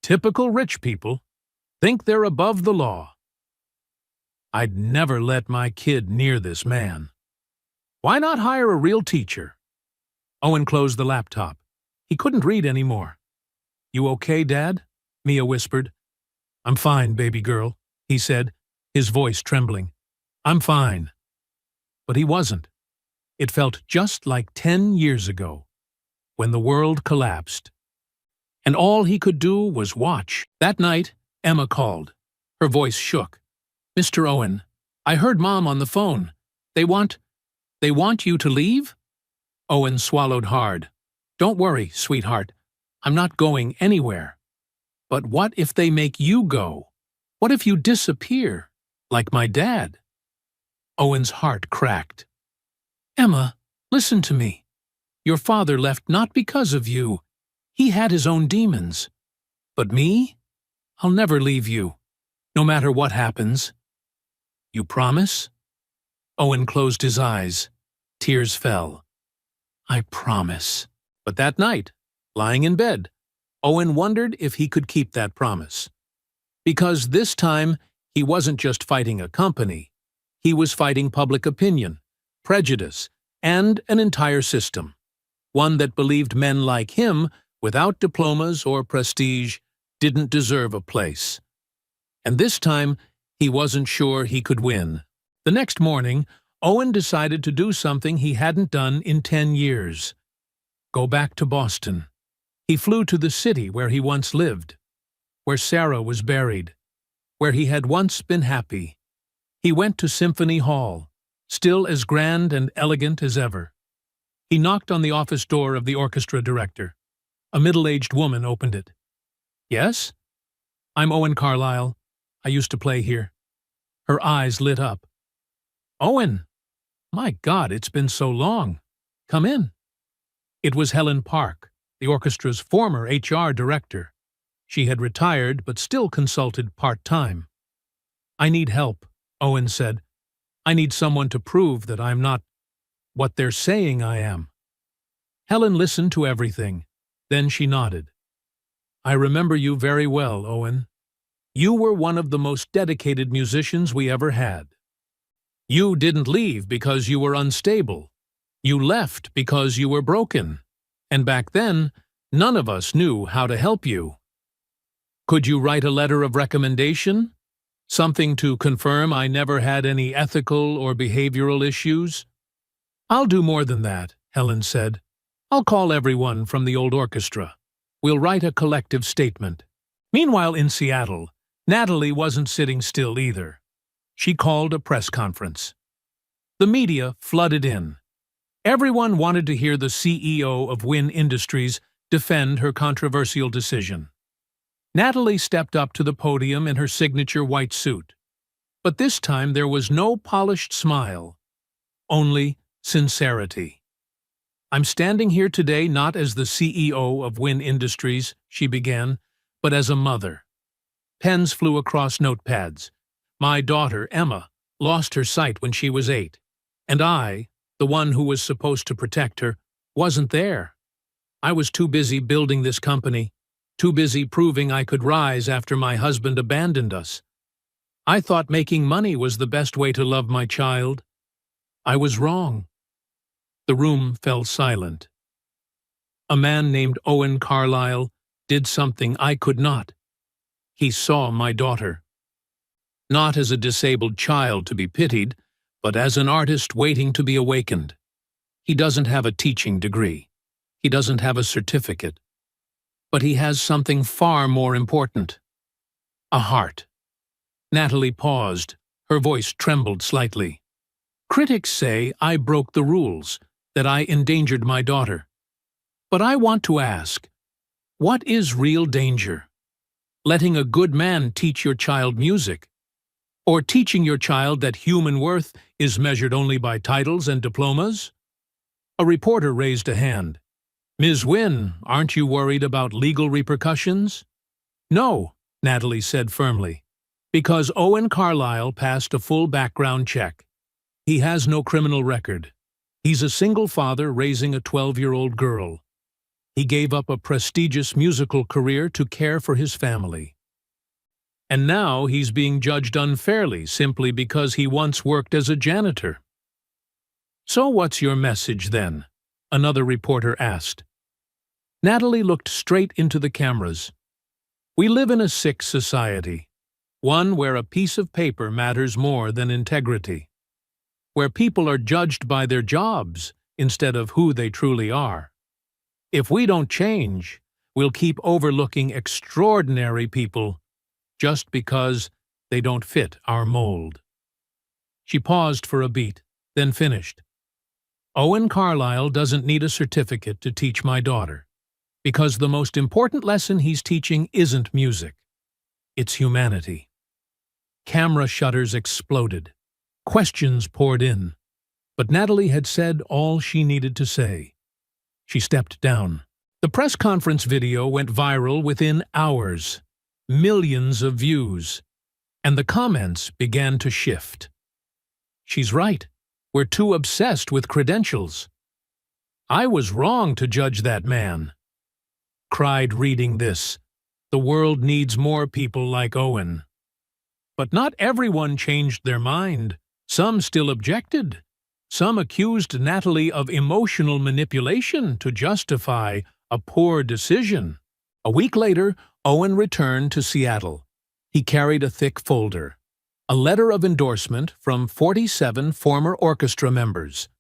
"Typical rich people think they're above the law. I'd never let my kid near this man. Why not hire a real teacher?" Owen closed the laptop. He couldn't read anymore. "You okay, Dad?" Mia whispered. "I'm fine, baby girl," he said, his voice trembling. "I'm fine." But he wasn't. It felt just like 10 years ago, when the world collapsed. And all he could do was watch. That night, Emma called. Her voice shook. "Mr. Owen, I heard Mom on the phone. They want you to leave?" Owen swallowed hard. "Don't worry, sweetheart. I'm not going anywhere. But what if they make you go? What if you disappear, like my dad?" Owen's heart cracked. "Emma, listen to me. Your father left not because of you. He had his own demons. But me? I'll never leave you, no matter what happens. You promise?" Owen closed his eyes. Tears fell. "I promise." But that night, lying in bed, Owen wondered if he could keep that promise. Because this time, he wasn't just fighting a company. He was fighting public opinion, prejudice, and an entire system. One that believed men like him, without diplomas or prestige, didn't deserve a place. And this time, he wasn't sure he could win. The next morning, Owen decided to do something he hadn't done in 10 years. Go back to Boston. He flew to the city where he once lived, where Sarah was buried, where he had once been happy. He went to Symphony Hall, still as grand and elegant as ever. He knocked on the office door of the orchestra director. A middle-aged woman opened it. "Yes? I'm Owen Carlisle. I used to play here." Her eyes lit up. "Owen! My God, it's been so long. Come in." It was Helen Park, the orchestra's former HR director. She had retired but still consulted part-time. "I need help," Owen said. "I need someone to prove that I'm not what they're saying I am." Helen listened to everything. Then she nodded. I remember you very well, Owen. You were one of the most dedicated musicians we ever had. You didn't leave because you were unstable. You left because you were broken. And back then, none of us knew how to help you. Could you write a letter of recommendation? Something to confirm I never had any ethical or behavioral issues? I'll do more than that, Helen said. I'll call everyone from the old orchestra. We'll write a collective statement. Meanwhile, in Seattle, Natalie wasn't sitting still either. She called a press conference. The media flooded in. Everyone wanted to hear the CEO of Wynn Industries defend her controversial decision. Natalie stepped up to the podium in her signature white suit. But this time there was no polished smile, only sincerity. I'm standing here today not as the CEO of Wynn Industries, she began, but as a mother. Pens flew across notepads. My daughter, Emma, lost her sight when she was 8, and I, the one who was supposed to protect her, wasn't there. I was too busy building this company, too busy proving I could rise after my husband abandoned us. I thought making money was the best way to love my child. I was wrong. The room fell silent. A man named Owen Carlyle did something I could not. He saw my daughter. Not as a disabled child to be pitied, but as an artist waiting to be awakened. He doesn't have a teaching degree. He doesn't have a certificate. But he has something far more important. A heart. Natalie paused. Her voice trembled slightly. Critics say I broke the rules, that I endangered my daughter. But I want to ask, what is real danger? Letting a good man teach your child music? Or teaching your child that human worth is measured only by titles and diplomas? A reporter raised a hand. Ms. Wynn, aren't you worried about legal repercussions? No, Natalie said firmly, because Owen Carlyle passed a full background check. He has no criminal record. He's a single father raising a 12-year-old girl. He gave up a prestigious musical career to care for his family. And now he's being judged unfairly simply because he once worked as a janitor. So what's your message then? Another reporter asked. Natalie looked straight into the cameras. We live in a sick society, one where a piece of paper matters more than integrity, where people are judged by their jobs instead of who they truly are. If we don't change, we'll keep overlooking extraordinary people just because they don't fit our mold. She paused for a beat, then finished. Owen Carlyle doesn't need a certificate to teach my daughter, because the most important lesson he's teaching isn't music. It's humanity. Camera shutters exploded. Questions poured in, but Natalie had said all she needed to say. She stepped down. The press conference video went viral within hours, millions of views, and the comments began to shift. She's right. We're too obsessed with credentials. I was wrong to judge that man. Cried reading this. The world needs more people like Owen. But not everyone changed their mind. Some still objected. Some accused Natalie of emotional manipulation to justify a poor decision. A week later, Owen returned to Seattle. He carried a thick folder, a letter of endorsement from 47 former orchestra members,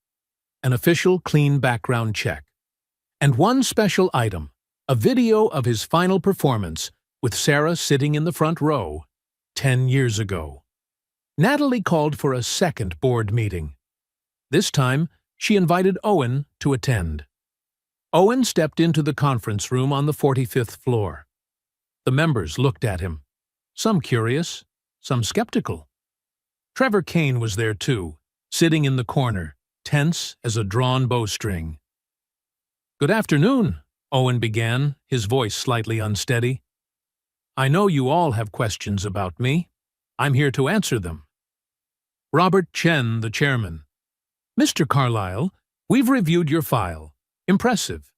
an official clean background check, and one special item, a video of his final performance with Sarah sitting in the front row 10 years ago. Natalie called for a second board meeting. This time, she invited Owen to attend. Owen stepped into the conference room on the 45th floor. The members looked at him, some curious, some skeptical. Trevor Kane was there too, sitting in the corner, tense as a drawn bowstring. Good afternoon, Owen began, his voice slightly unsteady. I know you all have questions about me. I'm here to answer them. Robert Chen, the chairman. Mr. Carlyle, we've reviewed your file. Impressive.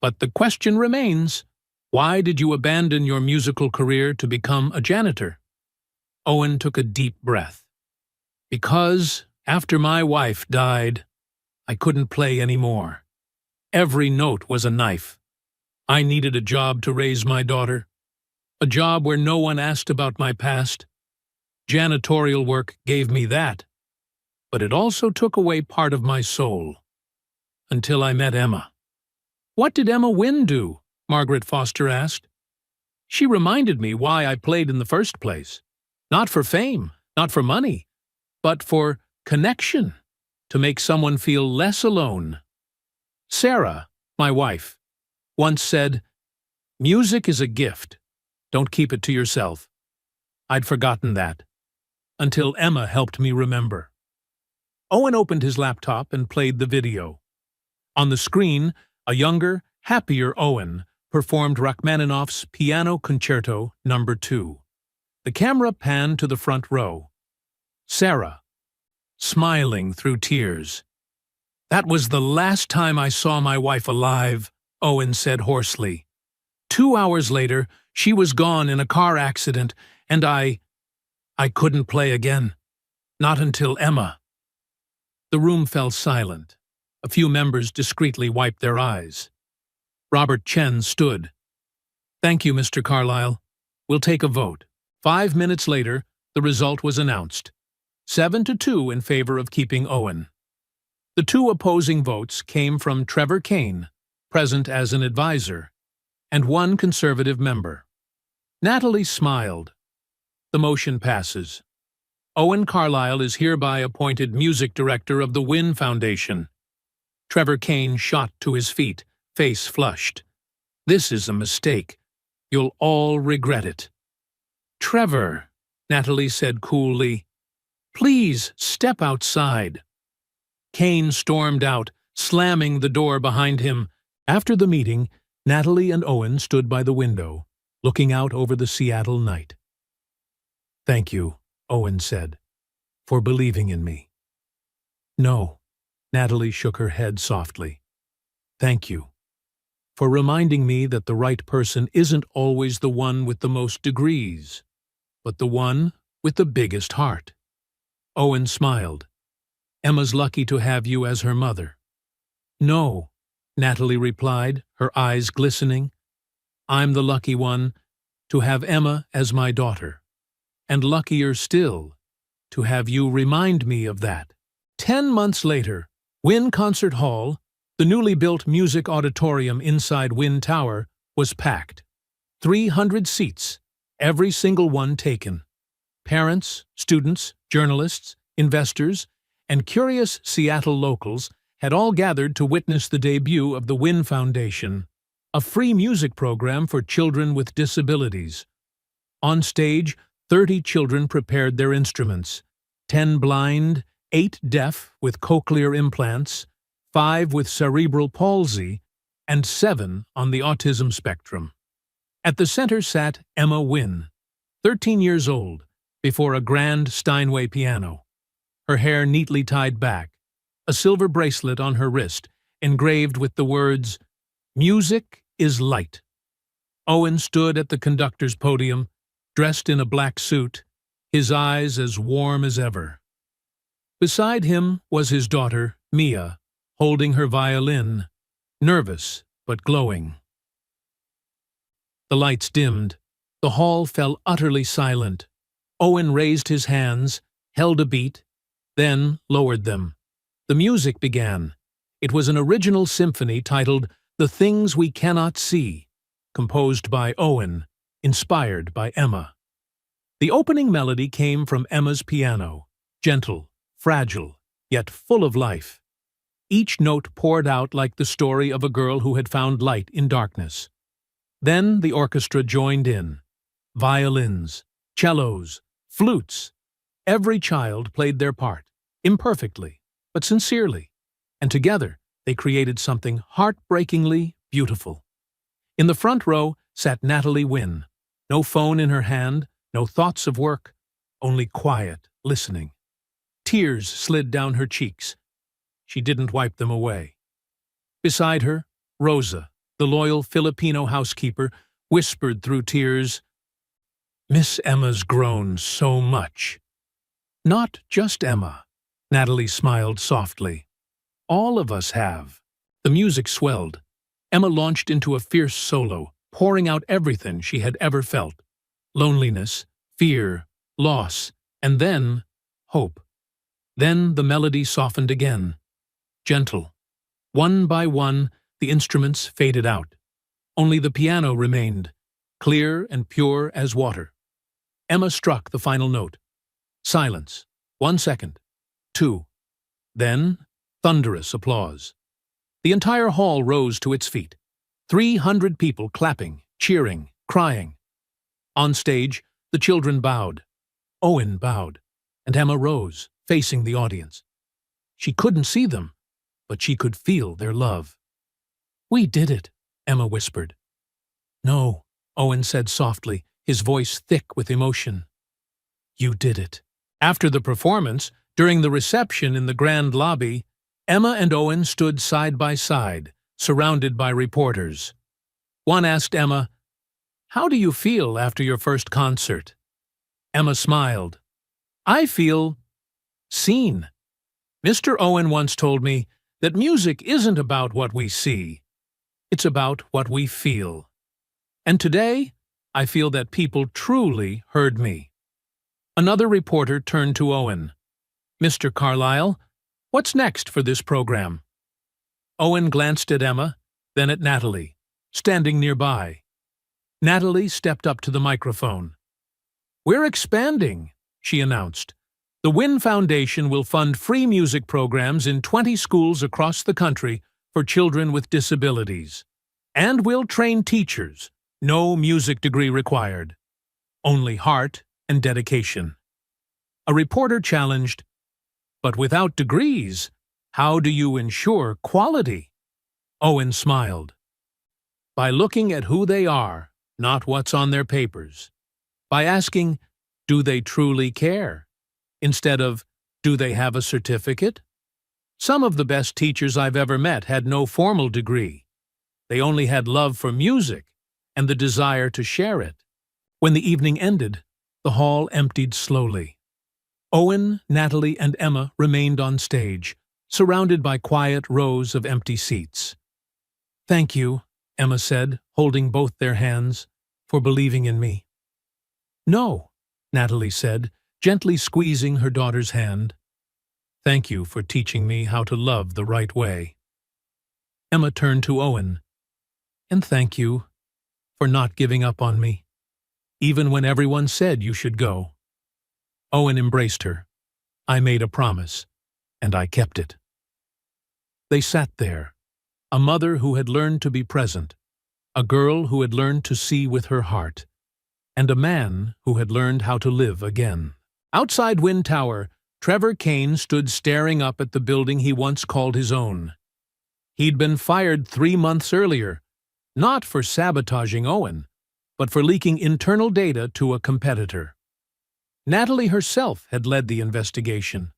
But the question remains, why did you abandon your musical career to become a janitor? Owen took a deep breath. Because, after my wife died, I couldn't play anymore. Every note was a knife. I needed a job to raise my daughter. A job where no one asked about my past. Janitorial work gave me that. But it also took away part of my soul. Until I met Emma. What did Emma Wynne do? Margaret Foster asked. She reminded me why I played in the first place. Not for fame, not for money, but for connection, to make someone feel less alone. Sarah, my wife, once said, "Music is a gift. Don't keep it to yourself." I'd forgotten that, until Emma helped me remember. Owen opened his laptop and played the video. On the screen, a younger, happier Owen performed Rachmaninoff's Piano Concerto No. 2. The camera panned to the front row. Sarah, smiling through tears. "That was the last time I saw my wife alive," Owen said hoarsely. 2 hours later, she was gone in a car accident, and I couldn't play again. Not until Emma. The room fell silent. A few members discreetly wiped their eyes. Robert Chen stood. "Thank you, Mr. Carlyle. We'll take a vote." 5 minutes later, the result was announced. 7-2 in favor of keeping Owen. The 2 opposing votes came from Trevor Kane, present as an advisor, and 1 conservative member. Natalie smiled. The motion passes. Owen Carlyle is hereby appointed music director of the Wynne Foundation. Trevor Kane shot to his feet, face flushed. "This is a mistake. You'll all regret it." "Trevor," Natalie said coolly, "please step outside." Kane stormed out, slamming the door behind him. After the meeting, Natalie and Owen stood by the window, looking out over the Seattle night. "Thank you," Owen said, "for believing in me." "No," Natalie shook her head softly. "Thank you for reminding me that the right person isn't always the one with the most degrees, but the one with the biggest heart." Owen smiled. "Emma's lucky to have you as her mother." "No," Natalie replied, her eyes glistening. "I'm the lucky one to have Emma as my daughter, and luckier still to have you remind me of that." 10 months later, Wynne Concert Hall, the newly built music auditorium inside Wynne Tower, was packed. 300 seats, every single one taken. Parents, students, journalists, investors, and curious Seattle locals had all gathered to witness the debut of the Wynne Foundation, a free music program for children with disabilities. On stage, 30 children prepared their instruments, 10 blind, 8 deaf with cochlear implants, 5 with cerebral palsy, and 7 on the autism spectrum. At the center sat Emma Wynne, 13 years old, before a grand Steinway piano. Her hair neatly tied back, a silver bracelet on her wrist, engraved with the words, "Music is light." Owen stood at the conductor's podium, dressed in a black suit, his eyes as warm as ever. Beside him was his daughter, Mia, holding her violin, nervous but glowing. The lights dimmed. The hall fell utterly silent. Owen raised his hands, held a beat, then lowered them. The music began. It was an original symphony titled "The Things We Cannot See," composed by Owen, inspired by Emma. The opening melody came from Emma's piano, gentle, fragile, yet full of life. Each note poured out like the story of a girl who had found light in darkness. Then the orchestra joined in. Violins, cellos, flutes. Every child played their part, imperfectly, but sincerely, and together they created something heartbreakingly beautiful. In the front row sat Natalie Wynne, no phone in her hand, no thoughts of work, only quiet, listening. Tears slid down her cheeks. She didn't wipe them away. Beside her, Rosa, the loyal Filipino housekeeper, whispered through tears, "Miss Emma's grown so much." "Not just Emma," Natalie smiled softly. "All of us have." The music swelled. Emma launched into a fierce solo, pouring out everything she had ever felt. Loneliness, fear, loss, and then hope. Then the melody softened again. Gentle. One by one, the instruments faded out. Only the piano remained, clear and pure as water. Emma struck the final note. Silence. 1 second. 2. Then, thunderous applause. The entire hall rose to its feet. 300 people clapping, cheering, crying. On stage, the children bowed. Owen bowed, and Emma rose, facing the audience. She couldn't see them, but she could feel their love. "We did it," Emma whispered. "No," Owen said softly, his voice thick with emotion. "You did it." After the performance, during the reception in the grand lobby, Emma and Owen stood side by side, surrounded by reporters. One asked Emma, "How do you feel after your first concert?" Emma smiled. "I feel seen. Mr. Owen once told me that music isn't about what we see. It's about what we feel. And today, I feel that people truly heard me." Another reporter turned to Owen. "Mr. Carlyle, what's next for this program?" Owen glanced at Emma, then at Natalie, standing nearby. Natalie stepped up to the microphone. "We're expanding," she announced. "The Wynn Foundation will fund free music programs in 20 schools across the country for children with disabilities. And we'll train teachers, no music degree required. Only heart and dedication." A reporter challenged, "But without degrees, how do you ensure quality?" Owen smiled. "By looking at who they are, not what's on their papers. By asking, do they truly care? Instead of, do they have a certificate? Some of the best teachers I've ever met had no formal degree. They only had love for music and the desire to share it." When the evening ended, the hall emptied slowly. Owen, Natalie, and Emma remained on stage, surrounded by quiet rows of empty seats. "Thank you," Emma said, holding both their hands, "for believing in me." "No," Natalie said, gently squeezing her daughter's hand. "Thank you for teaching me how to love the right way." Emma turned to Owen. "And thank you for not giving up on me, even when everyone said you should go." Owen embraced her. "I made a promise, and I kept it." They sat there, a mother who had learned to be present, a girl who had learned to see with her heart, and a man who had learned how to live again. Outside Wynn Tower, Trevor Kane stood staring up at the building he once called his own. He'd been fired 3 months earlier, not for sabotaging Owen, but for leaking internal data to a competitor. Natalie herself had led the investigation.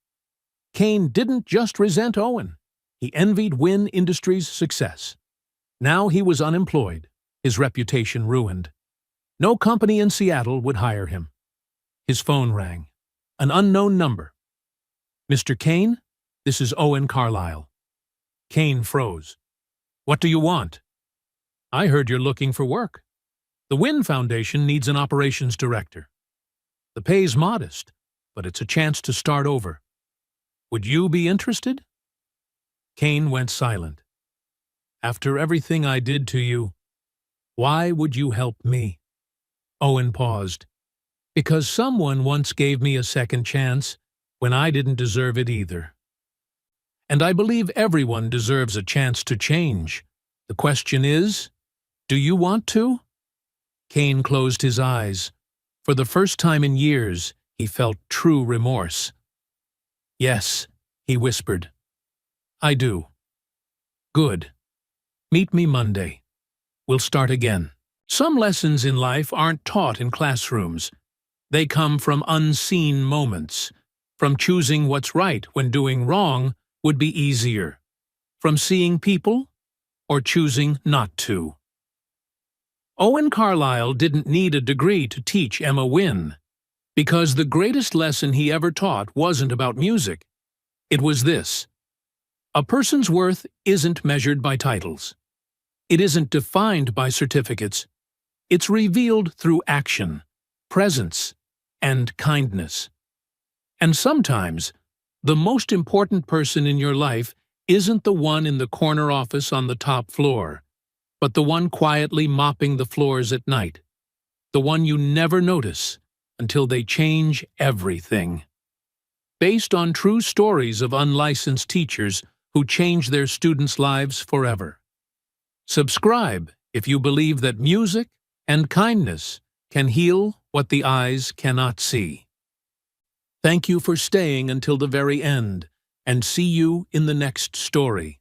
Kane didn't just resent Owen. He envied Wynn Industries' success. Now he was unemployed, his reputation ruined. No company in Seattle would hire him. His phone rang. An unknown number. "Mr. Kane, this is Owen Carlyle." Kane froze. "What do you want?" "I heard you're looking for work. The Wynn Foundation needs an operations director. The pay's modest, but it's a chance to start over. Would you be interested?" Kane went silent. "After everything I did to you, why would you help me?" Owen paused. "Because someone once gave me a second chance when I didn't deserve it either. And I believe everyone deserves a chance to change. The question is, do you want to?" Kane closed his eyes. For the first time in years, he felt true remorse. "Yes," he whispered. "I do." "Good. Meet me Monday. We'll start again." Some lessons in life aren't taught in classrooms. They come from unseen moments, from choosing what's right when doing wrong would be easier, from seeing people or choosing not to. Owen Carlyle didn't need a degree to teach Emma Wynne, because the greatest lesson he ever taught wasn't about music. It was this: a person's worth isn't measured by titles. It isn't defined by certificates. It's revealed through action, presence, and kindness. And sometimes, the most important person in your life isn't the one in the corner office on the top floor, but the one quietly mopping the floors at night, the one you never notice until they change everything. Based on true stories of unlicensed teachers who change their students' lives forever. Subscribe if you believe that music and kindness can heal what the eyes cannot see. Thank you for staying until the very end, and see you in the next story.